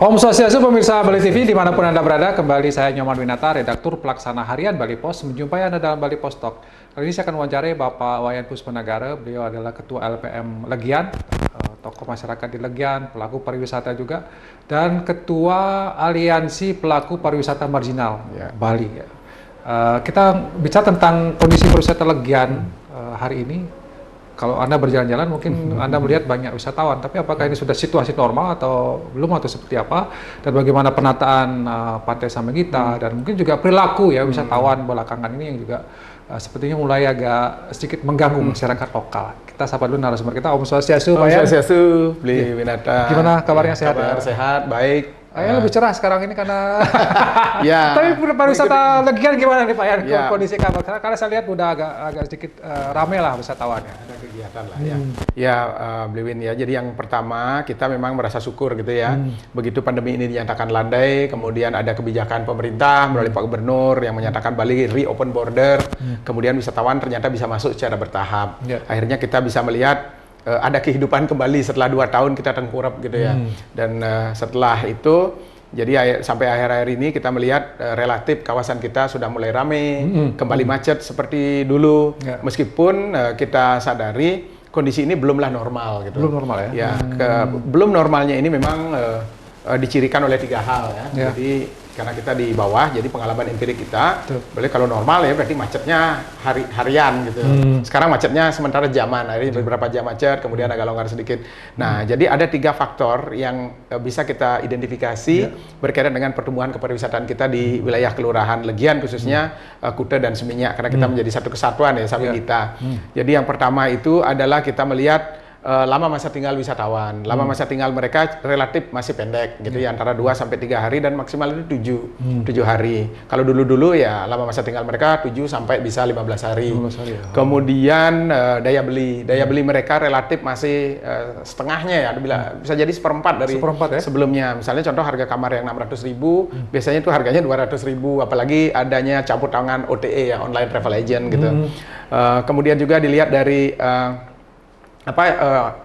Om Swastiastu, pemirsa Bali TV dimanapun Anda berada, kembali saya Nyoman Winata, Redaktur Pelaksana Harian Bali Pos, menjumpai Anda dalam Bali Pos Talk. Kali ini saya akan wawancarai Bapak Wayan Puspanagara, beliau adalah Ketua LPM Legian, tokoh masyarakat di Legian, pelaku pariwisata juga, dan Ketua Aliansi Pelaku Pariwisata Marginal Bali. Kita bicara tentang kondisi pariwisata Legian hari ini. Kalau Anda berjalan-jalan mungkin Anda melihat banyak wisatawan, tapi apakah ini sudah situasi normal atau belum atau seperti apa? Dan bagaimana penataan Pantai Samegita dan mungkin juga perilaku ya wisatawan belakangan ini yang juga sepertinya mulai agak sedikit mengganggu masyarakat lokal. Kita sapa dulu narasumber kita, Om Swastiastu. Om Swastiastu, Bli Winata. Gimana kabarnya, sehat? Kabar sehat, baik. Lebih cerah sekarang ini karena tapi pariwisata Legian gimana nih Pak Yan? Kondisi kabar karena saya lihat udah agak sedikit ramai lah wisatawannya. Ada kegiatan lah ya. Bliwin ya. Jadi yang pertama kita memang merasa syukur gitu ya. Begitu pandemi ini dinyatakan landai, kemudian ada kebijakan pemerintah melalui Pak Gubernur yang menyatakan Bali reopen border, kemudian wisatawan ternyata bisa masuk secara bertahap. Akhirnya kita bisa melihat ada kehidupan kembali setelah 2 tahun kita tengkurap gitu ya. Dan setelah itu, jadi sampai akhir-akhir ini kita melihat relatif kawasan kita sudah mulai ramai, kembali macet seperti dulu. Meskipun kita sadari kondisi ini belumlah normal gitu. Belum normal ya? Belum normalnya ini memang dicirikan oleh 3 hal ya. Jadi karena kita di bawah, jadi pengalaman empirik kita, boleh kalau normal ya berarti macetnya harian gitu. Sekarang macetnya sementara jaman, hari beberapa jam macet, kemudian agak longgar sedikit. Nah, jadi ada 3 faktor yang bisa kita identifikasi berkaitan dengan pertumbuhan kepariwisataan kita di wilayah Kelurahan Legian, khususnya Kuta dan Seminyak, karena kita menjadi satu kesatuan ya, Samegita. Jadi yang pertama itu adalah kita melihat lama masa tinggal wisatawan. Lama masa tinggal mereka relatif masih pendek gitu ya, antara 2 sampai 3 hari dan maksimal itu 7 hari. Kalau dulu-dulu ya lama masa tinggal mereka 7 sampai bisa 15 hari. Kemudian daya beli mereka relatif masih setengahnya ya, bisa jadi seperempat dari sebelumnya. Misalnya contoh harga kamar yang 600.000, biasanya itu harganya 200.000, apalagi adanya campur tangan OTA ya, online travel agent gitu. Kemudian juga dilihat dari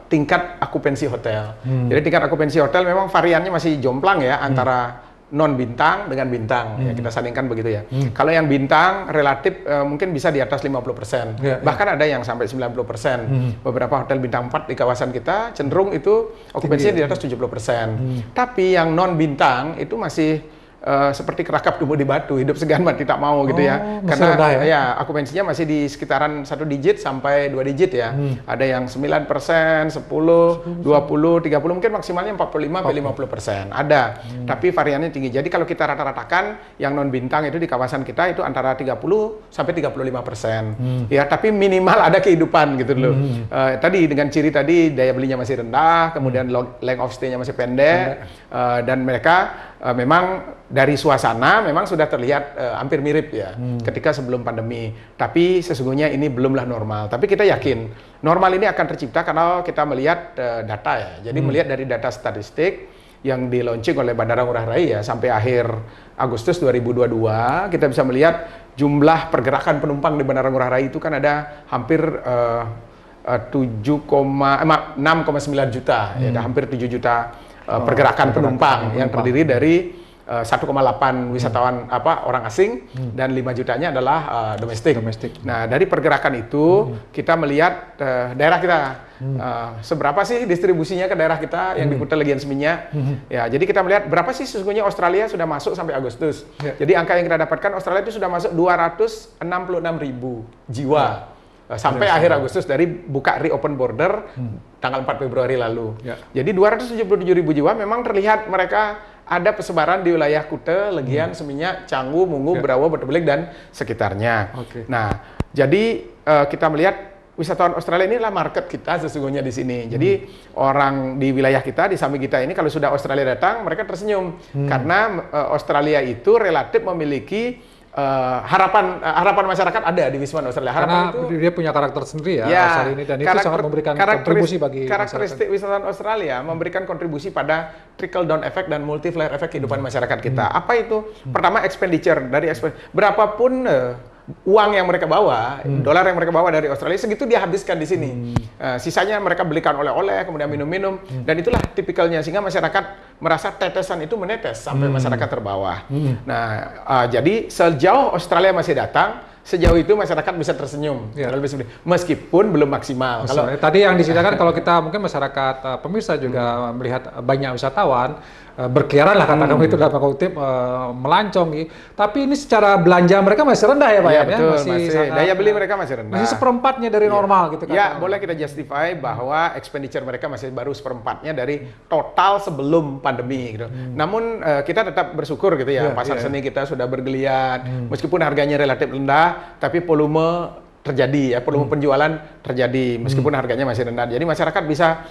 tingkat akupensi hotel. Jadi tingkat akupensi hotel memang variannya masih jomplang ya, antara non bintang dengan bintang. Ya, kita sandingkan begitu ya. Kalau yang bintang relatif mungkin bisa di atas 50%. Bahkan ada yang sampai 90%. Beberapa hotel bintang 4 di kawasan kita cenderung itu akupensinya di atas 70%. Tapi yang non bintang itu masih seperti kerakap tubuh di batu, hidup segan mati tak mau gitu ya. Karena ya akupensinya masih di sekitaran 1 digit sampai 2 digit ya. Ada yang 9%, 10, 20, 30, mungkin maksimalnya 45 sampai 50%. Ada. Tapi variannya tinggi. Jadi kalau kita rata-ratakan yang non bintang itu di kawasan kita itu antara 30 sampai 35%. Ya, tapi minimal ada kehidupan gitu loh. Tadi dengan ciri tadi daya belinya masih rendah, kemudian length of stay-nya masih pendek, dan mereka memang dari suasana memang sudah terlihat hampir mirip ya ketika sebelum pandemi. Tapi sesungguhnya ini belumlah normal. Tapi kita yakin normal ini akan tercipta karena kita melihat data ya. Jadi melihat dari data statistik yang di-launching oleh Bandara Ngurah Rai ya sampai akhir Agustus 2022 kita bisa melihat jumlah pergerakan penumpang di Bandara Ngurah Rai itu kan ada hampir 6,9 juta ya, ada hampir 7 juta pergerakan penumpang yang terdiri dari 1,8 wisatawan orang asing dan 5 jutanya adalah domestik. Nah, dari pergerakan itu kita melihat daerah kita seberapa sih distribusinya ke daerah kita yang di Kuta Legian Seminyak. Ya, jadi kita melihat berapa sih sesungguhnya Australia sudah masuk sampai Agustus. Jadi angka yang kita dapatkan Australia itu sudah masuk 266.000 jiwa. Sampai akhir Agustus dari buka reopen border tanggal 4 Februari lalu. Jadi 277.000 jiwa memang terlihat mereka ada persebaran di wilayah Kuta, Legian, Seminyak, Canggu, Munggu, Berawa, Batu Belik dan sekitarnya. Nah, jadi kita melihat wisatawan Australia inilah market kita sesungguhnya di sini. Jadi orang di wilayah kita di Samegita ini kalau sudah Australia datang mereka tersenyum karena Australia itu relatif memiliki harapan masyarakat ada di Wisman Australia. Harapan Karena itu dia punya karakter sendiri ya, ya, Australia ini, dan itu sangat memberikan kontribusi bagi karakteristik wisatawan Australia, memberikan kontribusi pada trickle down effect dan multiplier effect kehidupan masyarakat kita. Apa itu? Pertama, expenditure. Berapapun uang yang mereka bawa, dolar yang mereka bawa dari Australia, segitu dia habiskan di sini. Sisanya mereka belikan oleh-oleh, kemudian minum-minum, dan itulah tipikalnya, sehingga masyarakat merasa tetesan itu menetes sampai masyarakat terbawah. Nah, jadi sejauh Australia masih datang, sejauh itu masyarakat bisa tersenyum, meskipun belum maksimal. Kalau tadi yang diceritakan, kalau kita mungkin masyarakat pemirsa juga melihat banyak wisatawan berkeliaran lah, katakan itu dalam kutip, melancong, tapi ini secara belanja mereka masih rendah ya Pak ya? Ya, Betul, masih daya beli mereka masih rendah. Masih seperempatnya dari normal gitu kan? Ya, boleh kita justify bahwa expenditure mereka masih baru seperempatnya dari total sebelum pandemi gitu. Namun kita tetap bersyukur gitu ya, pasar seni kita sudah bergeliat, meskipun harganya relatif rendah, tapi volume terjadi ya, volume penjualan terjadi meskipun harganya masih rendah. Jadi masyarakat bisa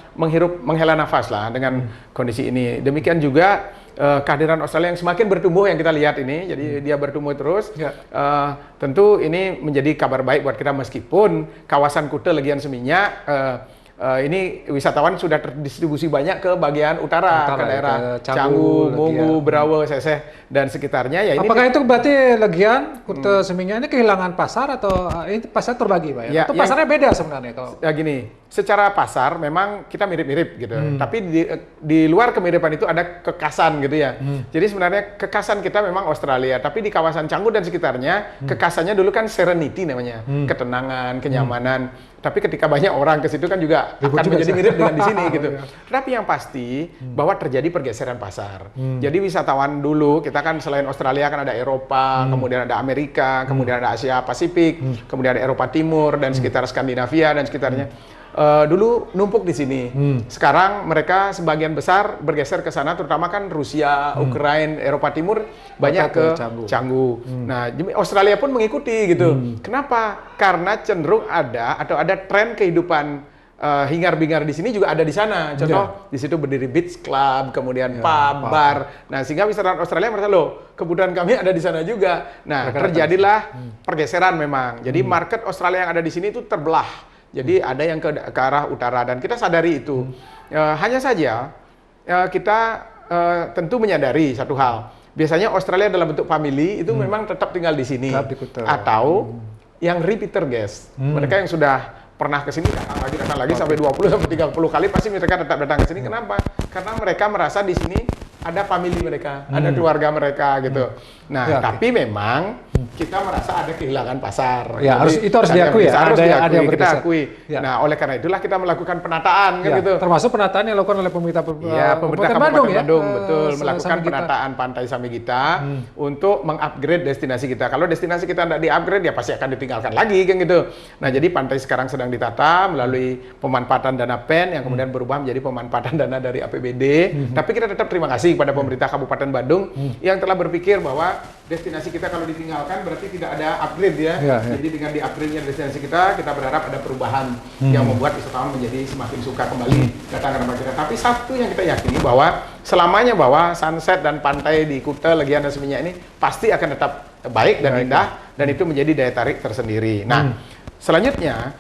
menghela nafas lah dengan kondisi ini. Demikian juga kehadiran Australia yang semakin bertumbuh yang kita lihat ini. Jadi dia bertumbuh terus. Tentu ini menjadi kabar baik buat kita, meskipun kawasan Kuta Legian Seminyak ini wisatawan sudah terdistribusi banyak ke bagian utara ke daerah Canggu, Mungu, Berawa, Seseh dan sekitarnya. Ya, ini apakah itu berarti Legian, Kuta Seminyak ini kehilangan pasar, atau ini pasar terbagi Pak ya? Atau pasarnya beda sebenarnya kalau? Ya gini, secara pasar memang kita mirip-mirip gitu, tapi di luar kemiripan itu ada kekasan gitu ya. Jadi sebenarnya kekasan kita memang Australia, tapi di kawasan Canggu dan sekitarnya kekasannya dulu kan serenity namanya, ketenangan, kenyamanan. Tapi ketika banyak orang ke situ kan juga akan menjadi mirip dengan di sini gitu. Tetapi yang pasti bahwa terjadi pergeseran pasar. Jadi wisatawan dulu kita kan selain Australia kan ada Eropa, kemudian ada Amerika, kemudian ada Asia Pasifik, kemudian ada Eropa Timur dan sekitar Skandinavia dan sekitarnya. Dulu numpuk di sini. Sekarang mereka sebagian besar bergeser ke sana, terutama kan Rusia, Ukraina, Eropa Timur banyak ke Canggu. Nah, Australia pun mengikuti gitu. Kenapa? Karena cenderung ada tren kehidupan hingar-bingar di sini juga ada di sana. Contoh di situ berdiri beach club, kemudian pub, bar. Nah, sehingga wisatawan Australia merasa, loh, kebutuhan kami ada di sana juga. Nah, terjadilah pergeseran memang. Jadi market Australia yang ada di sini itu terbelah. Jadi ada yang ke arah utara dan kita sadari itu. Hanya saja kita tentu menyadari satu hal. Biasanya Australia dalam bentuk family itu memang tetap tinggal di sini. Atau yang repeater guest. Mereka yang sudah pernah ke sini datang lagi sampai 20 sampai 30 kali pasti mereka tetap datang ke sini. Kenapa? Karena mereka merasa di sini ada family mereka, ada keluarga mereka gitu. Nah, tapi memang kita merasa ada kehilangan pasar. Ya, itu harus diakui ya. Ada yang kita akui. Ya. Nah, oleh karena itulah kita melakukan penataan kan gitu. Termasuk penataan yang dilakukan oleh pemerintah Kabupaten Bandung, betul, melakukan penataan pantai Samigita untuk mengupgrade destinasi kita. Kalau destinasi kita tidak di-upgrade ya pasti akan ditinggalkan lagi kan gitu. Nah, jadi pantai sekarang sedang ditata melalui pemanfaatan dana PEN yang kemudian berubah menjadi pemanfaatan dana dari APBD. Tapi kita tetap terima kasih kepada pemerintah Kabupaten Bandung yang telah berpikir bahwa destinasi kita kalau ditinggalkan berarti tidak ada upgrade ya. Jadi dengan di-upgrade-nya destinasi kita berharap ada perubahan yang membuat wisatawan menjadi semakin suka kembali datang ke tempat kita. Tapi satu yang kita yakini bahwa selamanya bahwa sunset dan pantai di Kuta, Legian dan Seminyak ini pasti akan tetap baik dan indah dan itu menjadi daya tarik tersendiri. Nah, selanjutnya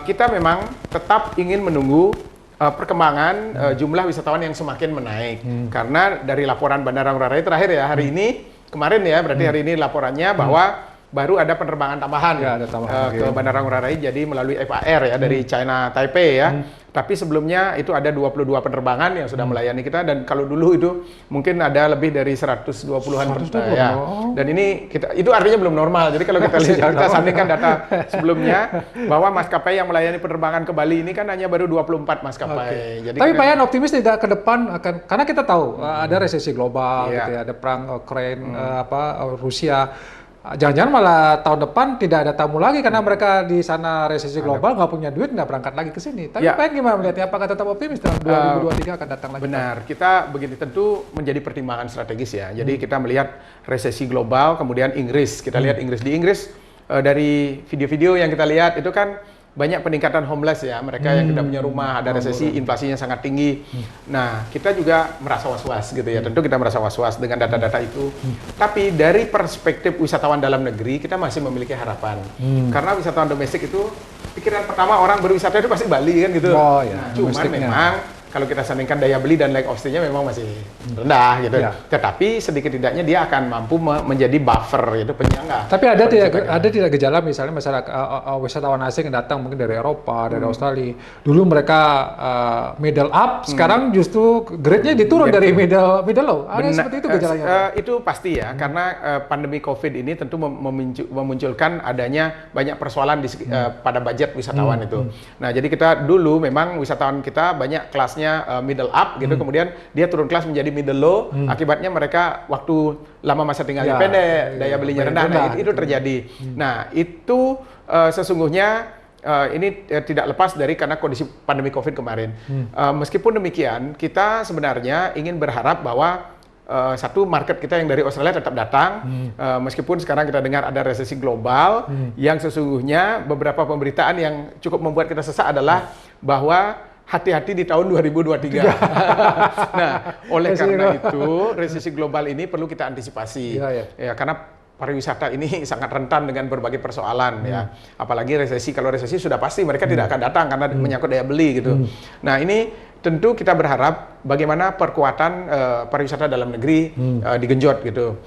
kita memang tetap ingin menunggu perkembangan jumlah wisatawan yang semakin menaik. Karena dari laporan Bandara Ngurah Rai terakhir ya hari ini, kemarin ya, berarti hari ini laporannya bahwa baru ada penerbangan tambahan, ke Bandara Ngurah Rai, jadi melalui FAR ya dari China Taipei ya. Tapi sebelumnya itu ada 22 penerbangan yang sudah melayani kita dan kalau dulu itu mungkin ada lebih dari 120-an ya. Dan ini itu artinya belum normal. Jadi kalau kita sandingkan data sebelumnya bahwa maskapai yang melayani penerbangan ke Bali ini kan hanya baru 24 maskapai. Jadi tapi Pak Yan optimis tidak ke depan akan, karena kita tahu ada resesi global gitu ya, ada perang Ukraina Rusia. Jangan-jangan malah tahun depan tidak ada tamu lagi karena mereka di sana resesi global, nggak punya duit, nggak berangkat lagi ke sini. Tapi Pak Yan gimana melihatnya? Apakah tetap optimis dalam 2023 akan datang lagi? Benar, kita begini tentu menjadi pertimbangan strategis ya. Jadi kita melihat resesi global, kemudian Inggris. Kita lihat Inggris. Di Inggris dari video-video yang kita lihat itu kan banyak peningkatan homeless ya, mereka yang tidak punya rumah, ada resesi, inflasinya sangat tinggi. Nah, kita juga merasa was-was gitu ya, tentu kita merasa was-was dengan data-data itu. Tapi dari perspektif wisatawan dalam negeri, kita masih memiliki harapan. Karena wisatawan domestik itu, pikiran pertama orang berwisata itu pasti Bali kan gitu. Oh, ya, Nah, cuman domestiknya. memang kalau kita sandingkan daya beli dan layak off-stay-nya memang masih rendah gitu. Ya. Tetapi sedikit tidaknya dia akan mampu menjadi buffer gitu, penyangga. Tapi ada pariwisata. tidak gejala misalnya masyarakat wisatawan asing yang datang mungkin dari Eropa, dari Australia. Dulu mereka middle up, sekarang justru grade-nya diturun dari middle low. Ada seperti itu gejalanya? Itu pasti ya, karena pandemi COVID ini tentu memunculkan adanya banyak persoalan pada budget wisatawan itu. Nah, jadi kita dulu memang wisatawan kita banyak kelasnya middle up gitu, kemudian dia turun kelas menjadi middle low, akibatnya mereka waktu lama masa tinggalnya pendek, daya belinya rendah, nah, itu terjadi. Nah, itu sesungguhnya ini tidak lepas dari karena kondisi pandemi COVID kemarin. Meskipun demikian, kita sebenarnya ingin berharap bahwa satu market kita yang dari Australia tetap datang, meskipun sekarang kita dengar ada resesi global, yang sesungguhnya beberapa pemberitaan yang cukup membuat kita sesak adalah bahwa hati-hati di tahun 2023. Nah, oleh karena itu resesi global ini perlu kita antisipasi. Ya, karena pariwisata ini sangat rentan dengan berbagai persoalan ya. Apalagi resesi, kalau resesi sudah pasti mereka tidak akan datang karena menyangkut daya beli gitu. Nah, ini tentu kita berharap bagaimana perkuatan pariwisata dalam negeri digenjot gitu.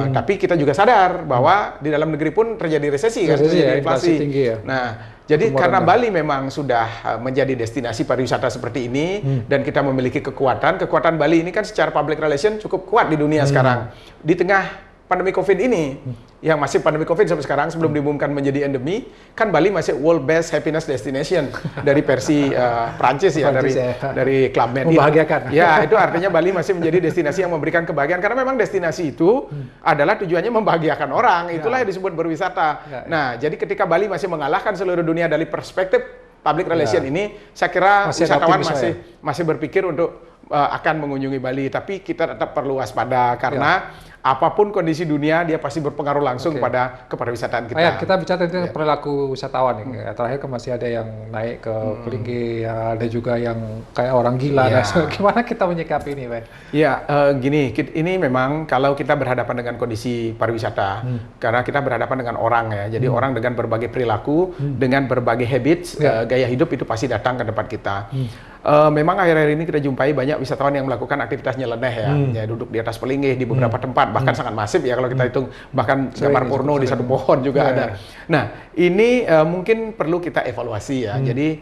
Tapi kita juga sadar bahwa di dalam negeri pun terjadi resesi kan, terjadi inflasi tinggi ya. Nah, jadi karena Bali memang sudah menjadi destinasi pariwisata seperti ini dan kita memiliki kekuatan Bali ini kan secara public relation cukup kuat di dunia sekarang. Di tengah pandemi COVID ini, yang masih pandemi COVID sampai sekarang sebelum diumumkan menjadi endemi, kan Bali masih World Best Happiness Destination dari versi Prancis ya, dari Club Med. Membahagiakan. Ya, itu artinya Bali masih menjadi destinasi yang memberikan kebahagiaan karena memang destinasi itu adalah tujuannya membahagiakan orang. Itulah yang disebut berwisata. Nah, jadi ketika Bali masih mengalahkan seluruh dunia dari perspektif public relation ini, saya kira wisatawan masih berpikir untuk akan mengunjungi Bali, tapi kita tetap perlu waspada karena apapun kondisi dunia dia pasti berpengaruh langsung pada kepariwisataan kita. Kita bicara tentang perilaku wisatawan nih. Terakhir kan masih ada yang naik ke Kelinggi, ada juga yang kayak orang gila. Nah, gimana kita menyikapi ini, Pak? Ya, gini, ini memang kalau kita berhadapan dengan kondisi pariwisata, karena kita berhadapan dengan orang ya, jadi orang dengan berbagai perilaku, dengan berbagai habits, gaya hidup itu pasti datang ke tempat kita. Memang akhir-akhir ini kita jumpai banyak wisatawan yang melakukan aktivitas nyeleneh ya, duduk di atas pelinggih di beberapa tempat, bahkan sangat masif ya kalau kita hitung, bahkan gambar porno di satu pohon juga ada. Nah, ini mungkin perlu kita evaluasi ya. Jadi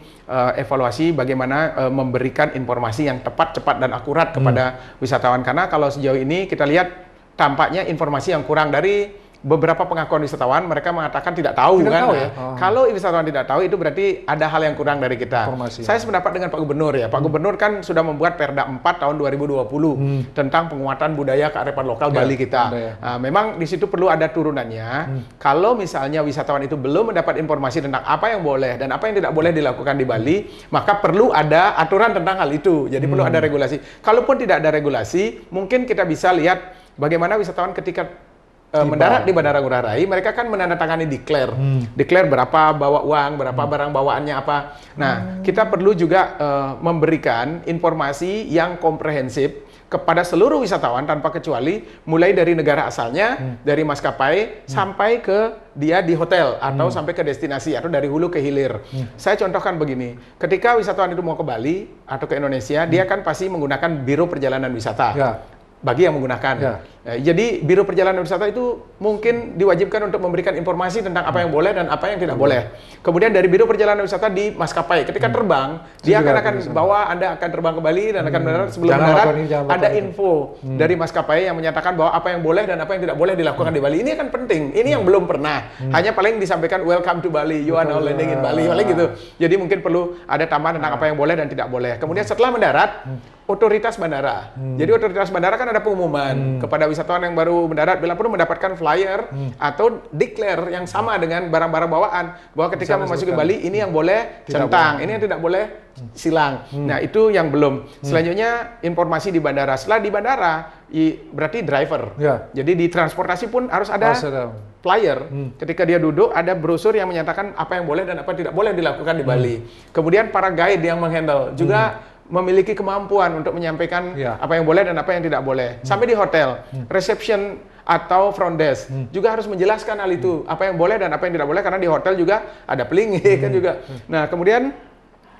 evaluasi bagaimana memberikan informasi yang tepat, cepat dan akurat kepada wisatawan, karena kalau sejauh ini kita lihat tampaknya informasi yang kurang dari beberapa pengakuan wisatawan, mereka mengatakan tidak tahu kan. Kalau wisatawan tidak tahu itu berarti ada hal yang kurang dari kita. Saya sependapat dengan Pak Gubernur ya. Pak Gubernur kan sudah membuat Perda 4 tahun 2020 tentang penguatan budaya kearifan lokal Bali kita. Nah, memang di situ perlu ada turunannya. Kalau misalnya wisatawan itu belum mendapat informasi tentang apa yang boleh dan apa yang tidak boleh dilakukan di Bali, maka perlu ada aturan tentang hal itu. Jadi perlu ada regulasi. Kalaupun tidak ada regulasi, mungkin kita bisa lihat bagaimana wisatawan ketika mendarat di Bandara Ngurah Rai, mereka kan menandatangani declare berapa bawa uang, berapa barang bawaannya apa. Nah, kita perlu juga memberikan informasi yang komprehensif kepada seluruh wisatawan tanpa kecuali, mulai dari negara asalnya, dari maskapai, sampai ke dia di hotel, atau sampai ke destinasi, atau dari hulu ke hilir. Saya contohkan begini, ketika wisatawan itu mau ke Bali atau ke Indonesia, dia kan pasti menggunakan Biro Perjalanan Wisata. Bagi yang menggunakan. Jadi Biro Perjalanan Wisata itu mungkin diwajibkan untuk memberikan informasi tentang apa yang boleh dan apa yang tidak boleh. Kemudian dari Biro Perjalanan Wisata di maskapai, ketika terbang, dia akan bahwa Anda akan terbang ke Bali dan akan mendarat, sebelum mendarat ada info dari maskapai yang menyatakan bahwa apa yang boleh dan apa yang tidak boleh dilakukan di Bali. Ini akan penting. Ini yang belum pernah. Hanya paling disampaikan welcome to Bali, you are now landing in Bali, paling gitu. Jadi mungkin perlu ada tambahan tentang apa yang boleh dan tidak boleh. Kemudian setelah mendarat, otoritas bandara. Jadi otoritas bandara kan ada pengumuman kepada wisatawan yang baru mendarat bila perlu mendapatkan flyer atau declare yang sama dengan barang-barang bawaan bahwa ketika Misalnya memasuki sebutkan. Bali ini yang boleh Tidak centang, boleh. ini yang tidak boleh silang. Nah, itu yang belum. Selanjutnya informasi di bandara. Setelah di bandara berarti driver. Ya. Jadi di transportasi pun harus ada Harus ada. flyer. Ketika dia duduk ada brosur yang menyatakan apa yang boleh dan apa yang tidak boleh dilakukan di Bali. Kemudian para guide yang menghandle juga memiliki kemampuan untuk menyampaikan Ya. apa yang boleh dan apa yang tidak boleh. Sampai di hotel, reception atau front desk juga harus menjelaskan hal itu, apa yang boleh dan apa yang tidak boleh, karena di hotel juga ada pelingi kan juga. Nah, kemudian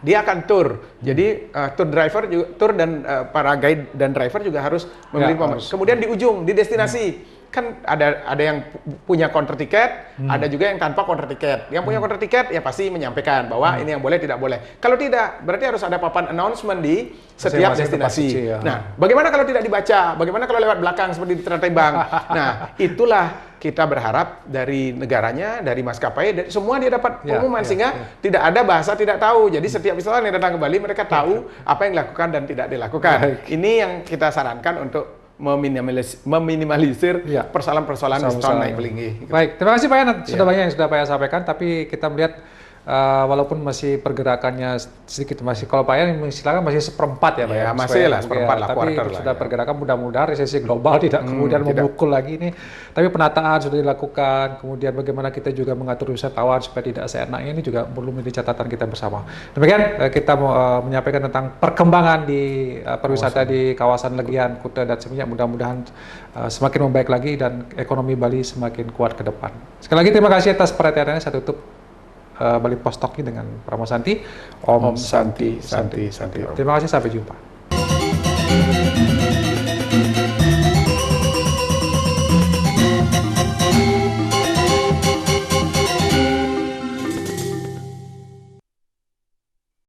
dia akan tour. Jadi tour driver juga, tour dan para guide dan driver juga harus memiliki pemahaman. harus. Kemudian di ujung di destinasi kan ada yang punya counter tiket, ada juga yang tanpa counter tiket. Yang punya counter tiket ya pasti menyampaikan bahwa ini yang boleh tidak boleh. Kalau tidak, berarti harus ada papan announcement di setiap Masing-masing tempat destinasi. suci, ya. Nah, bagaimana kalau tidak dibaca? Bagaimana kalau lewat belakang seperti di Teratembang? Nah, itulah kita berharap dari negaranya, dari maskapai, dari semua dia dapat Ya, pengumuman ya, sehingga tidak ada bahasa tidak tahu. Jadi setiap wisatawan yang datang ke Bali mereka tahu apa yang dilakukan dan tidak dilakukan. Baik. Ini yang kita sarankan untuk meminimalisir Ya. persoalan-persoalan diskon naik pelingi. Baik, terima kasih Pak Yan. Sudah banyak yang sudah Pak Yan sampaikan, tapi kita melihat walaupun masih pergerakannya sedikit masih, kalau Pak Yan silakan masih seperempat ya Pak Ya, Yan. masih lah, seperempat lah, tapi quarter lah, sudah ya. pergerakan, mudah-mudahan resesi global tidak kemudian tidak. memukul lagi ini. Tapi penataan sudah dilakukan, kemudian bagaimana kita juga mengatur wisatawan supaya tidak seenaknya ini juga perlu menjadi catatan kita bersama. Demikian kita mau menyampaikan tentang perkembangan di pariwisata di kawasan Legian, Kuta dan Seminyak. Mudah-mudahan semakin membaik lagi dan ekonomi Bali semakin kuat ke depan. Sekali lagi terima kasih atas perhatiannya. Saya tutup Bali Post Talk ini dengan Pramosanti. Om Santi, Santi, Santi. Terima kasih, sampai jumpa.